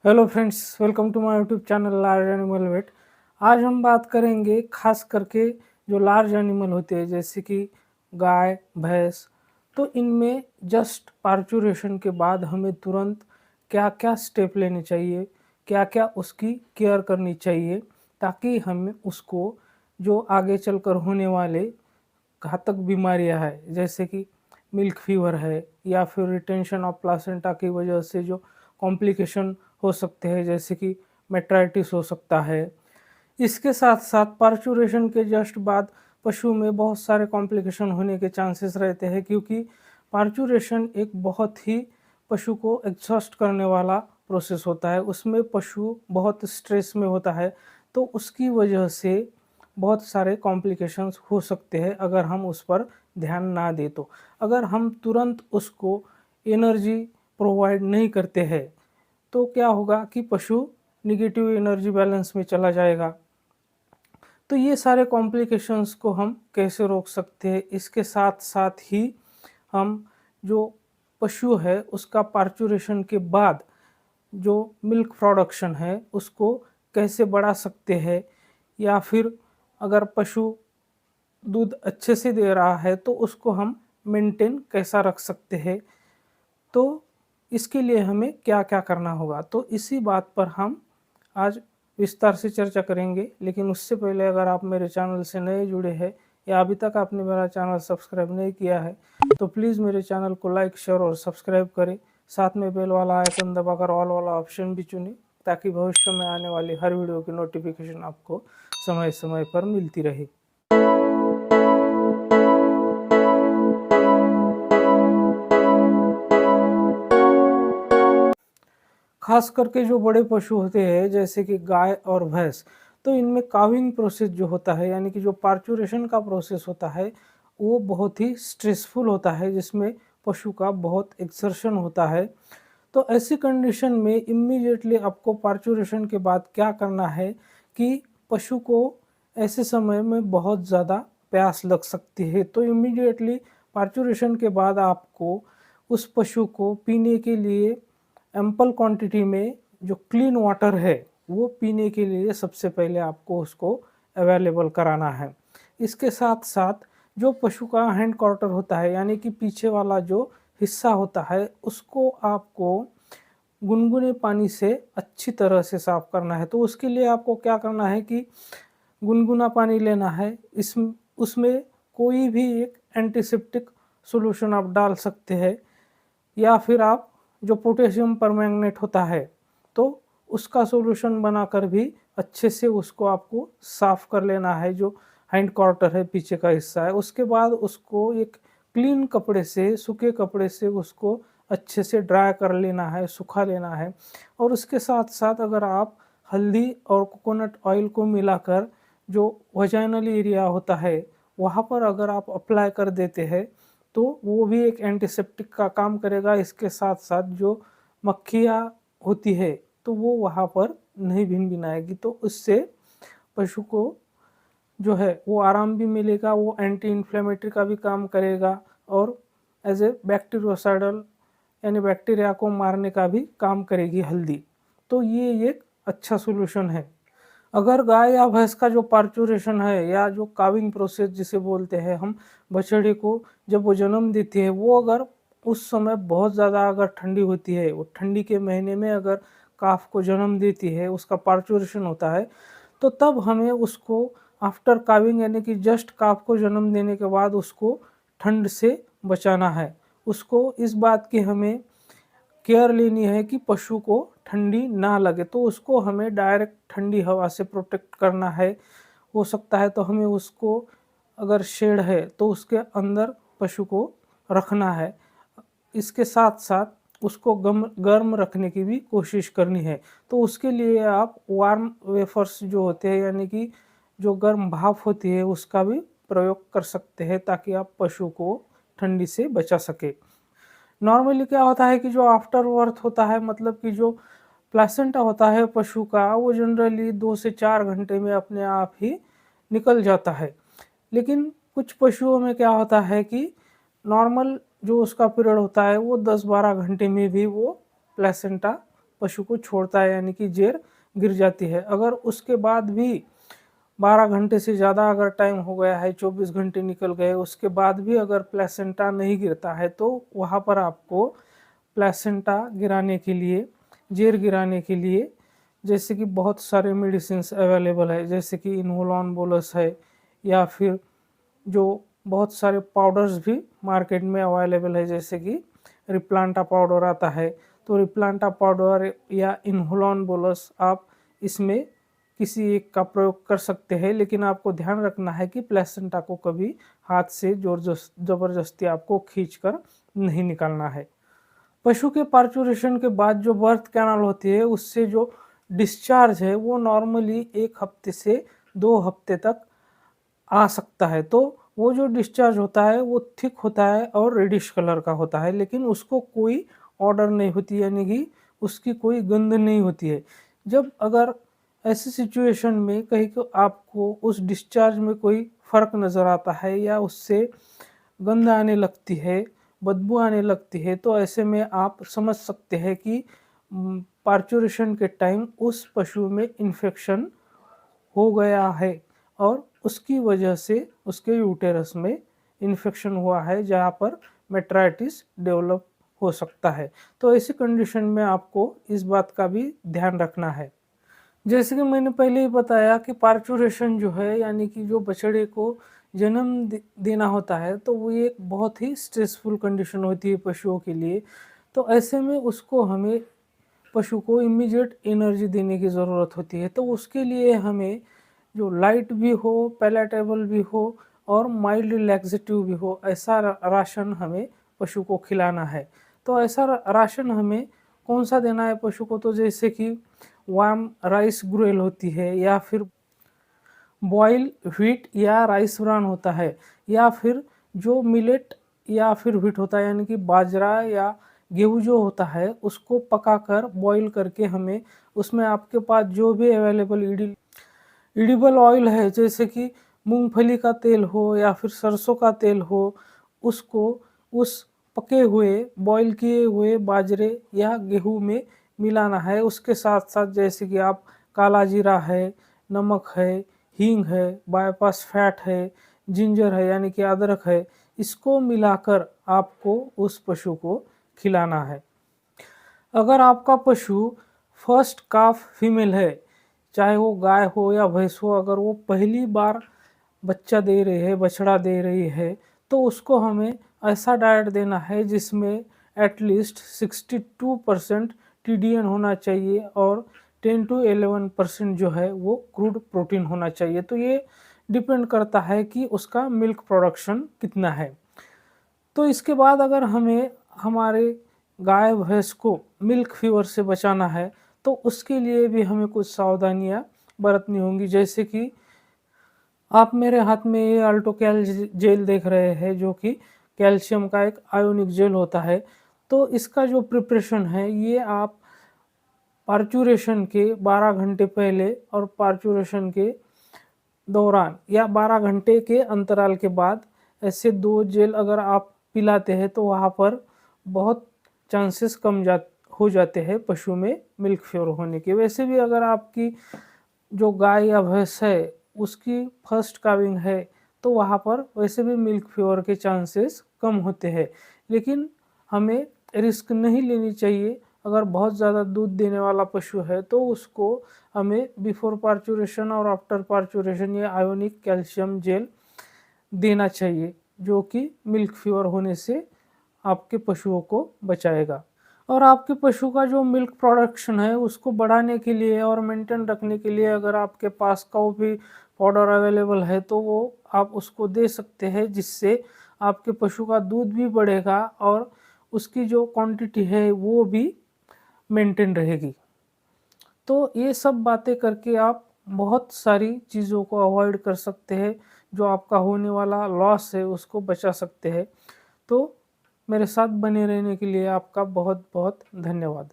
Hello friends, welcome to my YouTube channel large animal vet. आज हम बात करेंगे खास करके जो लार्ज एनिमल होते हैं जैसे कि गाय, भैंस। तो इनमें जस्ट पार्चुरेशन के बाद हमें तुरंत क्या-क्या स्टेप लेने चाहिए, क्या-क्या उसकी केयर करनी चाहिए ताकि हमें उसको जो आगे चलकर होने वाले घातक बीमारियां है जैसे कि मिल्क फीवर है या फिर रिटेंशन ऑफ प्लासेंटा की वजह से जो कॉम्प्लिकेशन हो सकते हैं जैसे कि मेट्राइटिस हो सकता है। इसके साथ साथ पार्चुरेशन के जस्ट बाद पशु में बहुत सारे कॉम्प्लिकेशन होने के चांसेस रहते हैं क्योंकि पार्चुरेशन एक बहुत ही पशु को एग्जॉस्ट करने वाला प्रोसेस होता है। उसमें पशु बहुत स्ट्रेस में होता है, तो उसकी वजह से बहुत सारे कॉम्प्लिकेशंस हो सकते हैं अगर हम उस पर ध्यान ना दें तो। अगर हम तुरंत उसको एनर्जी प्रोवाइड नहीं करते हैं तो क्या होगा कि पशु निगेटिव एनर्जी बैलेंस में चला जाएगा। तो ये सारे कॉम्प्लिकेशंस को हम कैसे रोक सकते हैं, इसके साथ साथ ही हम जो पशु है उसका पार्चुरेशन के बाद जो मिल्क प्रोडक्शन है उसको कैसे बढ़ा सकते हैं, या फिर अगर पशु दूध अच्छे से दे रहा है तो उसको हम मेंटेन कैसा रख सकते हैं। तो इसके लिए हमें क्या-क्या करना होगा, तो इसी बात पर हम आज विस्तार से चर्चा करेंगे। लेकिन उससे पहले अगर आप मेरे चैनल से नए जुड़े हैं या अभी तक आपने मेरा चैनल सब्सक्राइब नहीं किया है तो प्लीज़ मेरे चैनल को लाइक, शेयर और सब्सक्राइब करें। साथ में बेल वाला आइकन दबाकर ऑल वाला ऑप्शन भी चुनें ताकि भविष्य में आने वाली हर वीडियो की नोटिफिकेशन आपको समय-समय पर मिलती रहे। खास करके जो बड़े पशु होते हैं जैसे कि गाय और भैंस, तो इनमें काविंग प्रोसेस जो होता है यानी कि जो पार्चुरेशन का प्रोसेस होता है वो बहुत ही स्ट्रेसफुल होता है, जिसमें पशु का बहुत एक्सर्शन होता है। तो ऐसी कंडीशन में इमीडिएटली आपको पार्चुरेशन के बाद क्या करना है कि पशु को ऐसे समय में बहुत ज़्यादा प्यास लग सकती है, तो इमीडिएटली पार्चुरेशन के बाद आपको उस पशु को पीने के लिए एम्पल क्वांटिटी में जो क्लीन वाटर है वो पीने के लिए सबसे पहले आपको उसको अवेलेबल कराना है। इसके साथ साथ जो पशु का हैंड क्वार्टर होता है यानी कि पीछे वाला जो हिस्सा होता है उसको आपको गुनगुने पानी से अच्छी तरह से साफ करना है। तो उसके लिए आपको क्या करना है कि गुनगुना पानी लेना है, इस उसमें कोई भी एक एंटीसेप्टिक सॉल्यूशन आप डाल सकते हैं या फिर आप जो पोटेशियम परमैंगनेट होता है तो उसका सॉल्यूशन बनाकर भी अच्छे से उसको आपको साफ़ कर लेना है। जो हैंड क्वार्टर है, पीछे का हिस्सा है, उसके बाद उसको एक क्लीन कपड़े से, सूखे कपड़े से उसको अच्छे से ड्राई कर लेना है, सुखा लेना है। और उसके साथ साथ अगर आप हल्दी और कोकोनट ऑयल को मिलाकर जो वजाइनल एरिया होता है वहाँ पर अगर आप अप्लाई कर देते हैं तो वो भी एक एंटीसेप्टिक का काम करेगा। इसके साथ-साथ जो मक्खियाँ होती है तो वो वहाँ पर नहीं भिनभिनाएगी, तो उससे पशु को जो है वो आराम भी मिलेगा, वो एंटी इन्फ्लेमेटरी का भी काम करेगा और एज ए बैक्टीरियोसाइडल यानी बैक्टीरिया को मारने का भी काम करेगी हल्दी। तो ये एक अच्छा सॉल्यूशन है। अगर गाय या भैंस का जो पार्चुरेशन है या जो काविंग प्रोसेस जिसे बोलते हैं हम, बछड़े को जब वो जन्म देती है वो अगर उस समय बहुत ज़्यादा अगर ठंडी होती है, वो ठंडी के महीने में अगर काफ को जन्म देती है, उसका पार्चुरेशन होता है, तो तब हमें उसको आफ्टर काविंग यानी कि जस्ट काफ को जन्म देने के बाद उसको ठंड से बचाना है। उसको इस बात की हमें केयर लेनी है कि पशु को ठंडी ना लगे, तो उसको हमें डायरेक्ट ठंडी हवा से प्रोटेक्ट करना है। हो सकता है तो हमें उसको अगर शेड है तो उसके अंदर पशु को रखना है। इसके साथ-साथ उसको गर्म रखने की भी कोशिश करनी है। तो उसके लिए आप वार्म वेफर्स जो होते हैं यानी कि जो गर्म भाप होती है उसका भी प्रयोग कर सकते हैं ताकि आप पशु को ठंडी से बचा सकें। नॉर्मली क्या होता है कि जो आफ्टर बर्थ होता है मतलब कि जो प्लेसेंटा होता है पशु का वो जनरली 2 से 4 घंटे में अपने आप ही निकल जाता है। लेकिन कुछ पशुओं में क्या होता है कि नॉर्मल जो उसका पीरियड होता है वो 10-12 घंटे में भी वो प्लेसेंटा पशु को छोड़ता है, यानी कि जेर गिर जाती है। अगर उसके बाद भी 12 घंटे से ज़्यादा अगर टाइम हो गया है, 24 घंटे निकल गए, उसके बाद भी अगर प्लेसेंटा नहीं गिरता है, तो वहाँ पर आपको प्लेसेंटा गिराने के लिए, जेर गिराने के लिए जैसे कि बहुत सारे मेडिसिन्स अवेलेबल है, जैसे कि इन्होलॉन बोलस है, या फिर जो बहुत सारे पाउडर्स भी मार्केट में अवेलेबल है, जैसे कि रिप्लांटा पाउडर आता है। तो रिप्लांटा पाउडर या इन्होलॉन बोलस आप इसमें किसी एक का प्रयोग कर सकते हैं, लेकिन आपको ध्यान रखना है कि प्लेसेंटा को कभी हाथ से ज़बरदस्ती आपको खींचकर नहीं निकालना है। पशु के पार्चुरेशन के बाद जो बर्थ कैनाल होती है, उससे जो डिस्चार्ज है वो नॉर्मली 1 हफ्ते से 2 हफ्ते तक आ सकता है। तो वो जो डिस्चार्ज होता है वो थिक होता है और रेडिश कलर का होता है, लेकिन उसको कोई ऑडर नहीं होती, यानी कि उसकी कोई गंध नहीं होती है। जब अगर ऐसी सिचुएशन में कहीं को आपको उस डिस्चार्ज में कोई फ़र्क नज़र आता है या उससे गंध आने लगती है, बदबू आने लगती है, तो ऐसे में आप समझ सकते हैं कि पार्चुरेशन के टाइम उस पशु में इन्फेक्शन हो गया है और उसकी वजह से उसके यूटेरस में इन्फेक्शन हुआ है, जहाँ पर मेट्राइटिस डेवलप हो सकता है। तो ऐसी कंडीशन में आपको इस बात का भी ध्यान रखना है। जैसे कि मैंने पहले ही बताया कि पार्चुरेशन जो है, यानी कि जो बछड़े को जन्म देना होता है, तो वो एक बहुत ही स्ट्रेसफुल कंडीशन होती है पशुओं के लिए। तो ऐसे में उसको हमें पशु को इमीडिएट एनर्जी देने की ज़रूरत होती है। तो उसके लिए हमें जो लाइट भी हो, पैलेटेबल भी हो और माइल्ड रिलैक्सेटिव भी हो, ऐसा राशन हमें पशु को खिलाना है। तो ऐसा राशन हमें कौन सा देना है पशु को, तो जैसे कि वार्म राइस ग्रेल होती है, या फिर बॉयल व्हीट या राइस ब्रान होता है, या फिर जो मिलेट या फिर व्हीट होता है, यानी कि बाजरा या गेहूँ जो होता है, उसको पकाकर बॉईल करके हमें उसमें आपके पास जो भी अवेलेबल एडिबल ऑयल है, जैसे कि मूंगफली का तेल हो या फिर सरसों का तेल हो, उसको उस पके हुए बॉईल किए हुए बाजरे या गेहूँ में मिलाना है। उसके साथ-साथ जैसे कि आप काला जीरा है, नमक है, हींग है, बायपास फैट है, जिंजर है यानी कि अदरक है, इसको मिलाकर आपको उस पशु को खिलाना है। अगर आपका पशु फर्स्ट काफ फीमेल है, चाहे वो गाय हो या भैंस हो, अगर वो पहली बार बच्चा दे रही है, बछड़ा दे रही है, तो उसको हमें ऐसा डाइट देना है जिसमें एटलीस्ट 62% टीडीएन होना चाहिए और 10 to 11% जो है वो क्रूड प्रोटीन होना चाहिए। तो ये डिपेंड करता है कि उसका मिल्क प्रोडक्शन कितना है। तो इसके बाद अगर हमें हमारे गाय भैंस को मिल्क फीवर से बचाना है, तो उसके लिए भी हमें कुछ सावधानियाँ बरतनी होंगी, जैसे कि आप मेरे हाथ में ये अल्टोकैल जेल देख रहे हैं, जो कि कैल्शियम का एक आयोनिक जेल होता है। तो इसका जो प्रिपरेशन है, ये आप पार्चुरेशन के 12 घंटे पहले और पार्चुरेशन के दौरान या 12 घंटे के अंतराल के बाद ऐसे 2 जेल अगर आप पिलाते हैं, तो वहाँ पर बहुत चांसेस कम हो जाते हैं पशु में मिल्क फीवर होने के। वैसे भी अगर आपकी जो गाय या भैंस है उसकी फर्स्ट काविंग है, तो वहाँ पर वैसे भी मिल्क फीवर के चांसेस कम होते हैं, लेकिन हमें रिस्क नहीं लेनी चाहिए। अगर बहुत ज़्यादा दूध देने वाला पशु है, तो उसको हमें बिफोर पार्चुरेशन और आफ्टर पार्चुरेशन ये आयोनिक कैल्शियम जेल देना चाहिए, जो कि मिल्क फीवर होने से आपके पशुओं को बचाएगा। और आपके पशु का जो मिल्क प्रोडक्शन है उसको बढ़ाने के लिए और मेंटेन रखने के लिए अगर आपके पास काऊ भी पाउडर अवेलेबल है, तो वो आप उसको दे सकते हैं, जिससे आपके पशु का दूध भी बढ़ेगा और उसकी जो क्वांटिटी है वो भी मेंटेन रहेगी। तो ये सब बातें करके आप बहुत सारी चीज़ों को अवॉइड कर सकते हैं, जो आपका होने वाला लॉस है उसको बचा सकते हैं। तो मेरे साथ बने रहने के लिए आपका बहुत बहुत धन्यवाद।